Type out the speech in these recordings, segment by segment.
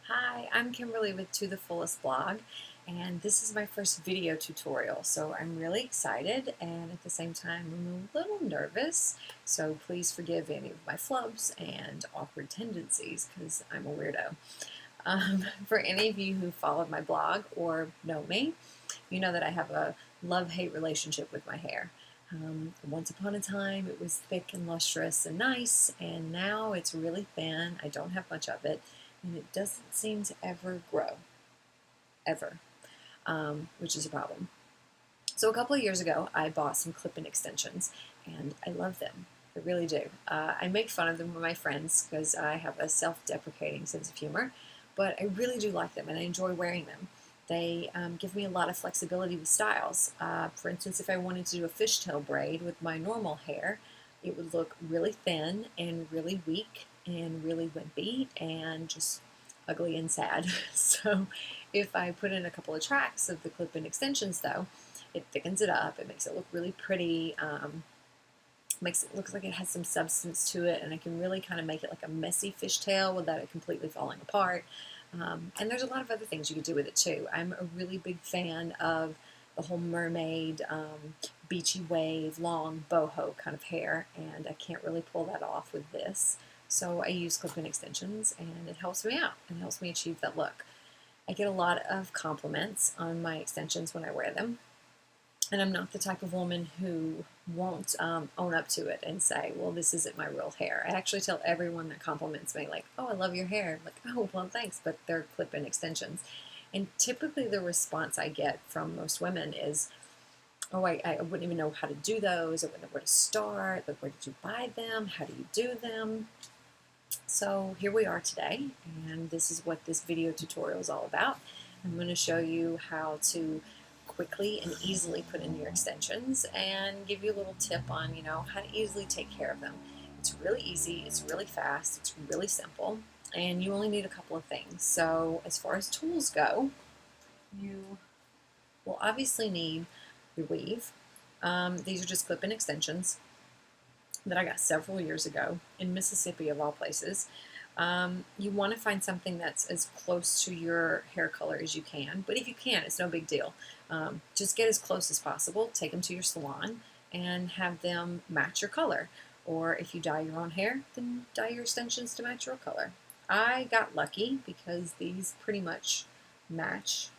Hi, I'm Kimberly with To the Fullest blog, and this is my first video tutorial, so I'm really excited and at the same time I'm a little nervous, so please forgive any of my flubs and awkward tendencies because I'm a weirdo. For any of you who followed my blog or know me, you know that I have a love-hate relationship with my hair. Once upon a time it was thick and lustrous and nice, and now it's really thin. I don't have much of it, and it doesn't seem to ever grow, ever, which is a problem. So a couple of years ago, I bought some clip-in extensions, and I love them. I really do. I make fun of them with my friends because I have a self-deprecating sense of humor, but I really do like them, and I enjoy wearing them. They give me a lot of flexibility with styles. For instance, if I wanted to do a fishtail braid with my normal hair, it would look really thin and really weak and really wimpy and just ugly and sad. So if I put in a couple of tracks of the clip-in extensions, though, it thickens it up. It makes it look really pretty. Makes it look like it has some substance to it, and I can really kind of make it like a messy fishtail without it completely falling apart. And there's a lot of other things you could do with it too. I'm a really big fan of the whole mermaid, beachy wave, long boho kind of hair, and I can't really pull that off with this. So I use clip-in extensions, and it helps me out and helps me achieve that look. I get a lot of compliments on my extensions when I wear them. And I'm not the type of woman who won't own up to it and say, well, this isn't my real hair. I actually tell everyone that compliments me, like, oh, I love your hair. I'm like, oh, well, thanks, but they're clip-in extensions. And typically the response I get from most women is, oh, I wouldn't even know how to do those. I wouldn't know where to start. Like, where did you buy them? How do you do them? So here we are today, and this is what this video tutorial is all about. I'm going to show you how to quickly and easily put in your extensions and give you a little tip on, how to easily take care of them. It's really easy, it's really fast, it's really simple, and you only need a couple of things. So as far as tools go, you will obviously need your weave. These are just clip-in extensions that I got several years ago in Mississippi, of all places. You want to find something that's as close to your hair color as you can, but if you can't, it's no big deal. Just get as close as possible, take them to your salon, and have them match your color. Or if you dye your own hair, then dye your extensions to match your color. I got lucky because these pretty much match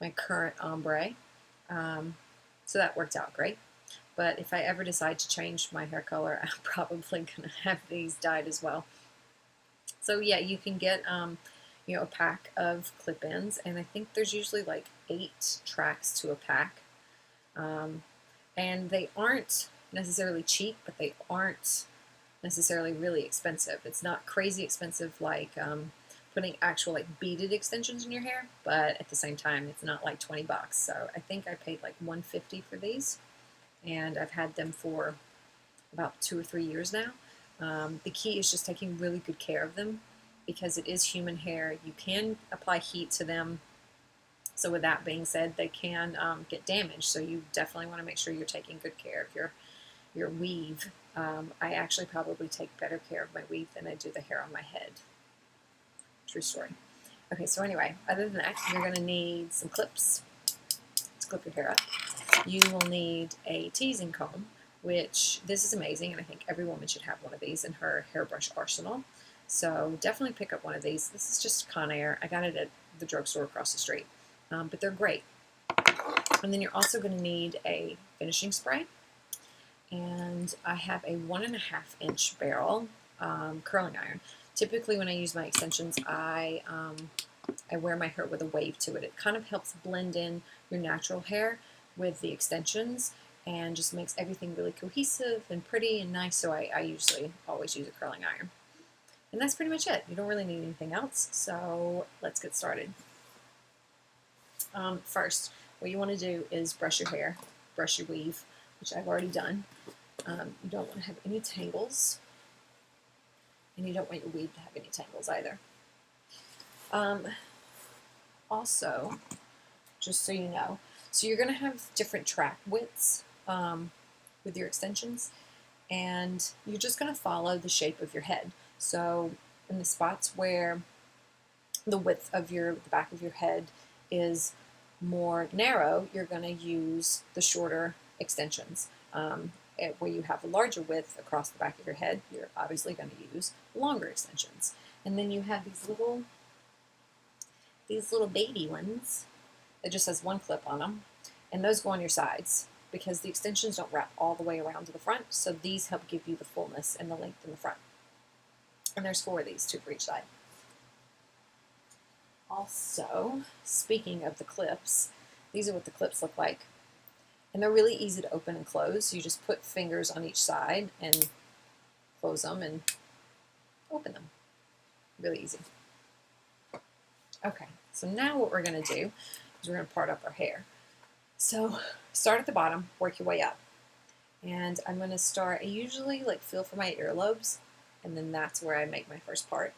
my current ombre, so that worked out great. But if I ever decide to change my hair color, I'm probably going to have these dyed as well. So yeah, you can get a pack of clip-ins, and I think there's usually like 8 tracks to a pack. And they aren't necessarily cheap, but they aren't necessarily really expensive. It's not crazy expensive like putting actual like beaded extensions in your hair, but at the same time, it's not like 20 bucks. So I think I paid like $150 for these, and I've had them for about 2 or 3 years now. The key is just taking really good care of them because it is human hair. You can apply heat to them. So with that being said, they can get damaged. So you definitely want to make sure you're taking good care of your weave. I actually probably take better care of my weave than I do the hair on my head. True story. Okay, so anyway, other than that, you're going to need some clips to clip your hair up. You will need a teasing comb, which this is amazing, and I think every woman should have one of these in her hairbrush arsenal. So definitely pick up one of these. This is just Conair. I got it at the drugstore across the street, but they're great. And then you're also going to need a finishing spray, and I have a 1.5-inch barrel curling iron. Typically when I use my extensions, I wear my hair with a wave to it. It kind of helps blend in your natural hair with the extensions and just makes everything really cohesive and pretty and nice, so I usually always use a curling iron. And that's pretty much it. You don't really need anything else, so let's get started. First, what you want to do is brush your hair, brush your weave, which I've already done. You don't want to have any tangles, and you don't want your weave to have any tangles either. Also, just so you know, so you're going to have different track widths with your extensions, and you're just going to follow the shape of your head. So in the spots where the width of the back of your head is more narrow, you're going to use the shorter extensions. Where you have a larger width across the back of your head, you're obviously going to use longer extensions. And then you have these little baby ones that just has one clip on them, and those go on your sides because the extensions don't wrap all the way around to the front, so these help give you the fullness and the length in the front. And there's 4 of these, 2 for each side. Also, speaking of the clips, these are what the clips look like. And they're really easy to open and close. You just put fingers on each side and close them and open them. Really easy. Okay, so now what we're going to do is we're going to part up our hair. So start at the bottom, work your way up. And I'm going to start, I usually feel for my earlobes, and then that's where I make my first part.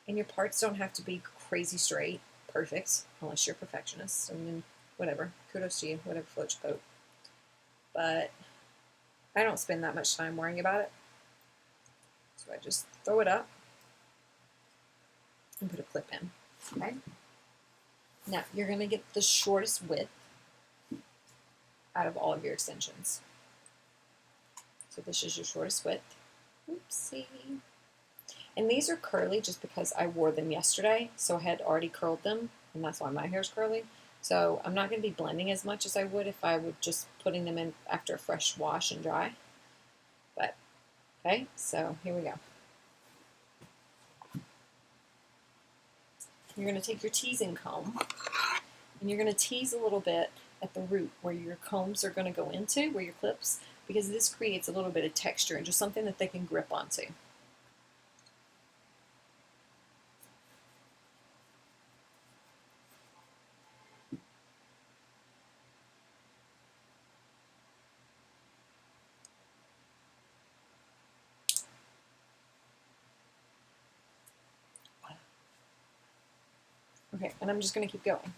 And your parts don't have to be crazy straight, perfect, unless you're a perfectionist. I mean, whatever, kudos to you, whatever floats your boat. But I don't spend that much time worrying about it. So I just throw it up and put a clip in, okay? Now, you're going to get the shortest width out of all of your extensions. So this is your shortest width. Oopsie. And these are curly just because I wore them yesterday, so I had already curled them, and that's why my hair's curly. So I'm not going to be blending as much as I would if I would just putting them in after a fresh wash and dry. But, okay, so here we go. You're going to take your teasing comb, and you're going to tease a little bit at the root where your combs are going to go into, where your clips, because this creates a little bit of texture and just something that they can grip onto. Okay, and I'm just going to keep going.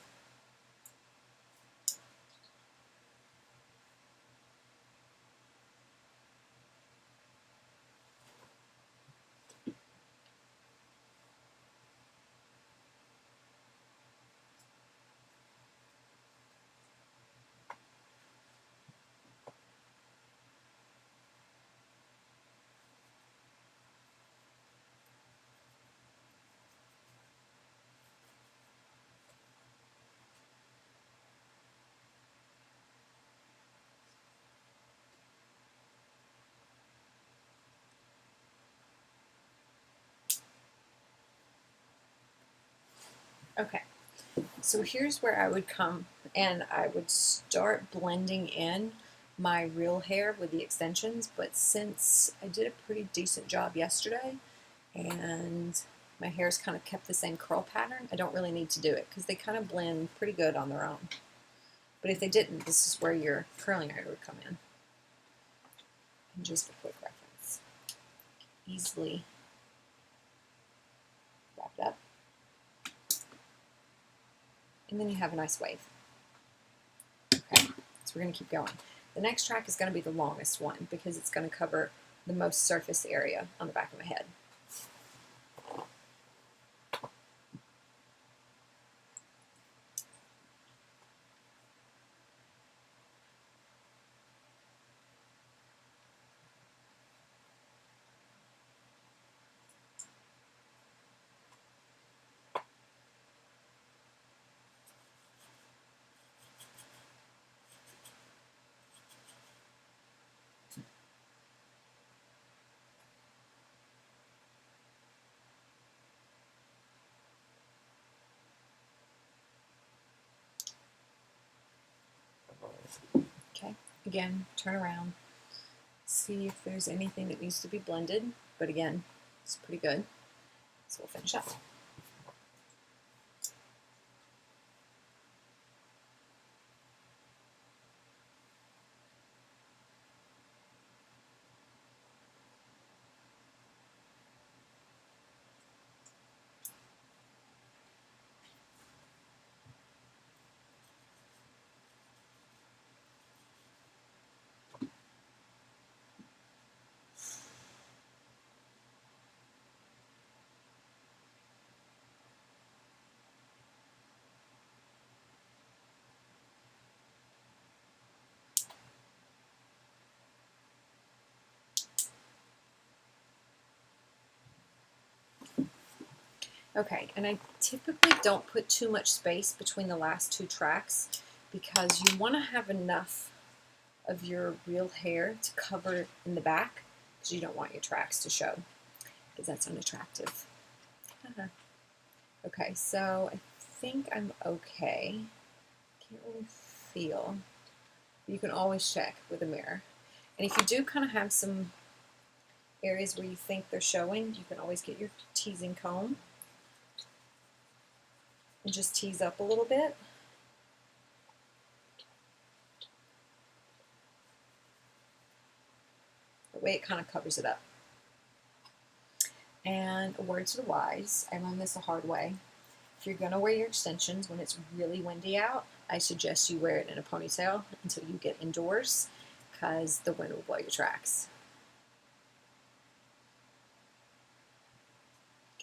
Okay, so here's where I would come and I would start blending in my real hair with the extensions, but since I did a pretty decent job yesterday and my hair's kind of kept the same curl pattern, I don't really need to do it because they kind of blend pretty good on their own. But if they didn't, this is where your curling iron would come in. And just for quick reference, easily wrap it up. And then you have a nice wave. Okay, so we're going to keep going. The next track is going to be the longest one because it's going to cover the most surface area on the back of my head. Okay, again, turn around, see if there's anything that needs to be blended, but again, it's pretty good. So we'll finish up. Okay, and I typically don't put too much space between the last two tracks because you want to have enough of your real hair to cover in the back because you don't want your tracks to show because that's unattractive. Okay, so I think I'm okay. Can't really feel. You can always check with a mirror. And if you do kind of have some areas where you think they're showing, you can always get your teasing comb and just tease up a little bit. That way it kind of covers it up. And a word to the wise, I learned this the hard way. If you're going to wear your extensions when it's really windy out, I suggest you wear it in a ponytail until you get indoors because the wind will blow your tracks.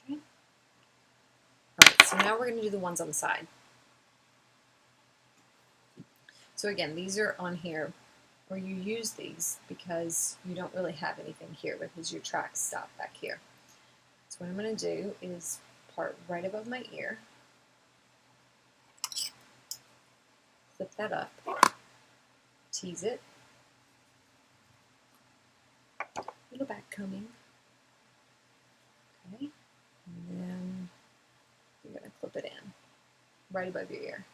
Okay. Alright, so now we're going to do the ones on the side. So again, these are on here, or you use these because you don't really have anything here because your tracks stop back here. So what I'm going to do is part right above my ear, flip that up, tease it, little back combing, okay, and then you're going to clip it in right above your ear,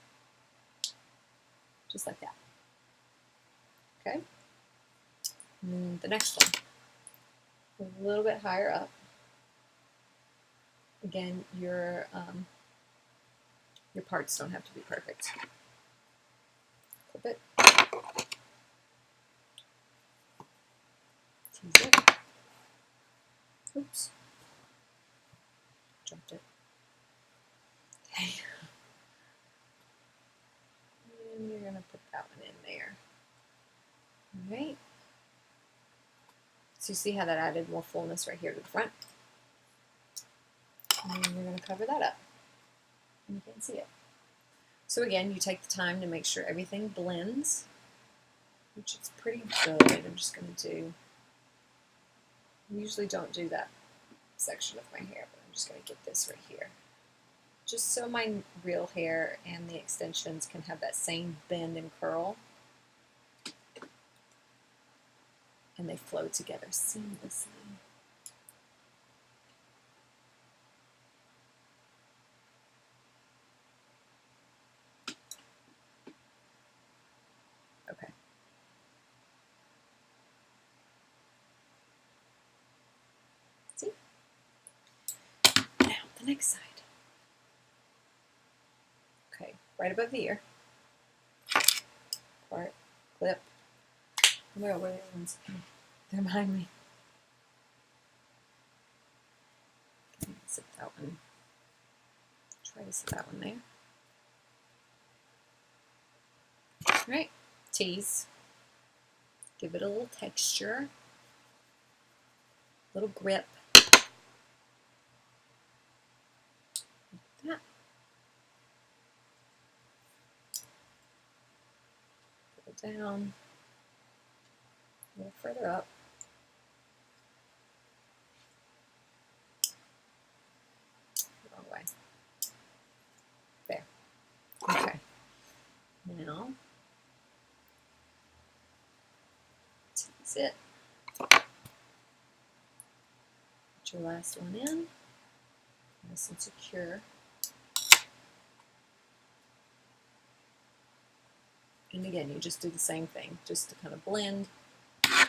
just like that, okay. And then the next one, a little bit higher up. Again, your parts don't have to be perfect. Clip it, tease it. Oops, dropped it. Okay. And you're going to put that one in there. All right. So you see how that added more fullness right here to the front. And then you're going to cover that up. And you can't see it. So again, you take the time to make sure everything blends, which is pretty good. I'm just going to do, I usually don't do that section of my hair, but I'm just going to get this right here. Just so my real hair and the extensions can have that same bend and curl. And they flow together seamlessly. Okay. See? Now, the next side. Okay, right above the ear. Part, clip. Where are the other ones? They're behind me. Sit that one. Try to sit that one there. All right, tease. Give it a little texture, little grip. Like that. Put it down. A little further up. Wrong way. There. Okay. Now, tease it. Put your last one in. Nice and secure. And again, you just do the same thing, just to kind of blend.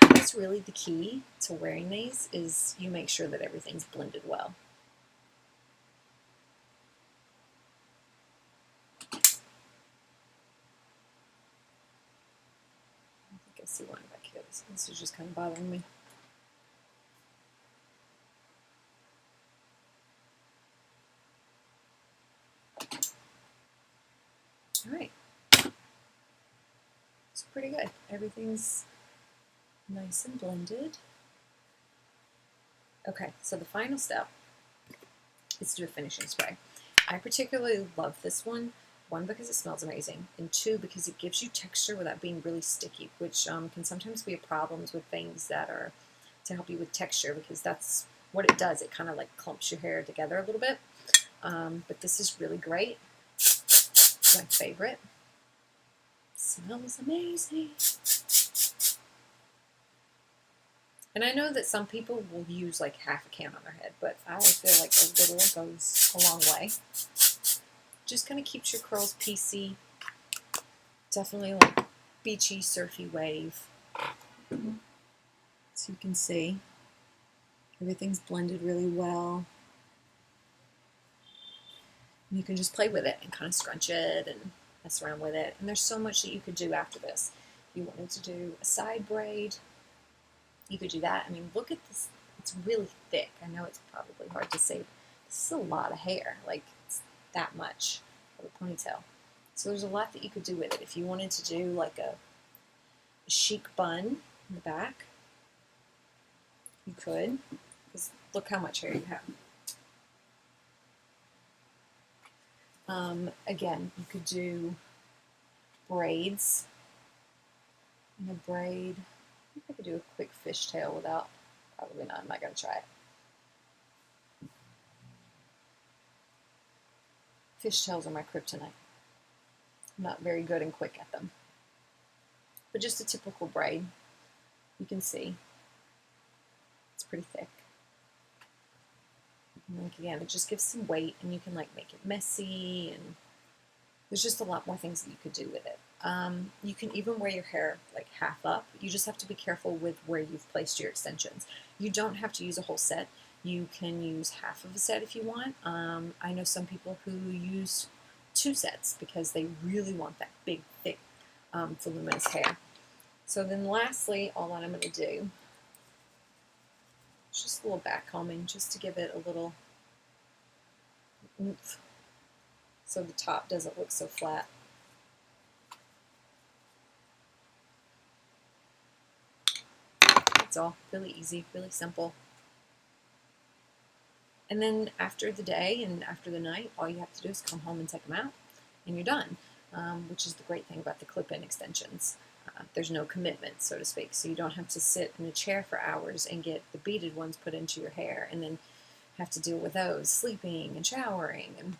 That's really the key to wearing these, is you make sure that everything's blended well. I think I see one back here. This is just kind of bothering me. All right. It's pretty good. Everything's nice and blended. Okay, so the final step is to do a finishing spray. I particularly love this one. One, because it smells amazing, and two, because it gives you texture without being really sticky, which can sometimes be a problem with things that are to help you with texture, because that's what it does. It kind of like clumps your hair together a little bit. but this is really great. It's my favorite. Smells amazing. And I know that some people will use like half a can on their head, but I feel like a little goes a long way. Just kind of keeps your curls piecey. Definitely like beachy, surfy wave. So you can see everything's blended really well. And you can just play with it and kind of scrunch it and mess around with it. And there's so much that you could do after this. If you wanted to do a side braid, you could do that. I mean, look at this. It's really thick. I know it's probably hard to see. This is a lot of hair. Like, it's that much for a ponytail. So there's a lot that you could do with it. If you wanted to do like a chic bun in the back, you could. Because look how much hair you have. Again, you could do braids in a braid. I think I could do a quick fishtail without, probably not, I'm not going to try it. Fishtails are my kryptonite. I'm not very good and quick at them. But just a typical braid, you can see. It's pretty thick. And like again, it just gives some weight, and you can like make it messy, and there's just a lot more things that you could do with it. You can even wear your hair like half up. You just have to be careful with where you've placed your extensions. You don't have to use a whole set. You can use half of a set if you want. I know some people who use 2 sets because they really want that big, thick, voluminous hair. So then lastly, all that I'm going to do is just a little back combing just to give it a little oomph so the top doesn't look so flat. That's all. Really easy, really simple. And then after the day and after the night, all you have to do is come home and take them out, and you're done, which is the great thing about the clip-in extensions. There's no commitment, so to speak, so you don't have to sit in a chair for hours and get the beaded ones put into your hair and then have to deal with those, sleeping and showering. And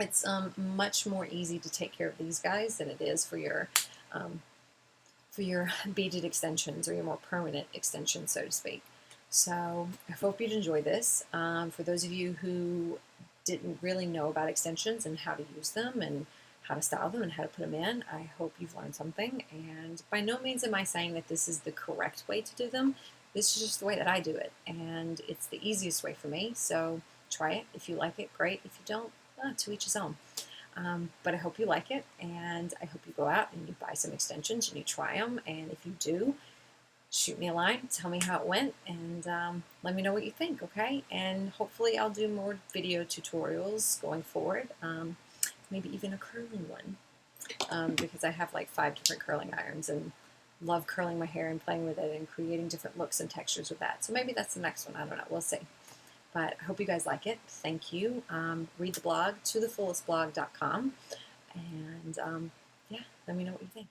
it's much more easy to take care of these guys than it is for your beaded extensions or your more permanent extensions, so to speak. So I hope you'd enjoy this. For those of you who didn't really know about extensions and how to use them and how to style them and how to put them in, I hope you've learned something. And by no means am I saying that this is the correct way to do them. This is just the way that I do it, and it's the easiest way for me. So try it. If you like it, great. If you don't, to each his own. But I hope you like it, and I hope you go out and you buy some extensions and you try them. And if you do, shoot me a line, tell me how it went, and let me know what you think, okay? And hopefully I'll do more video tutorials going forward, maybe even a curling one, because I have like 5 different curling irons and love curling my hair and playing with it and creating different looks and textures with that. So maybe that's the next one, I don't know, we'll see. But I hope you guys like it. Thank you. Read the blog, tothefullestblog.com, and yeah, let me know what you think.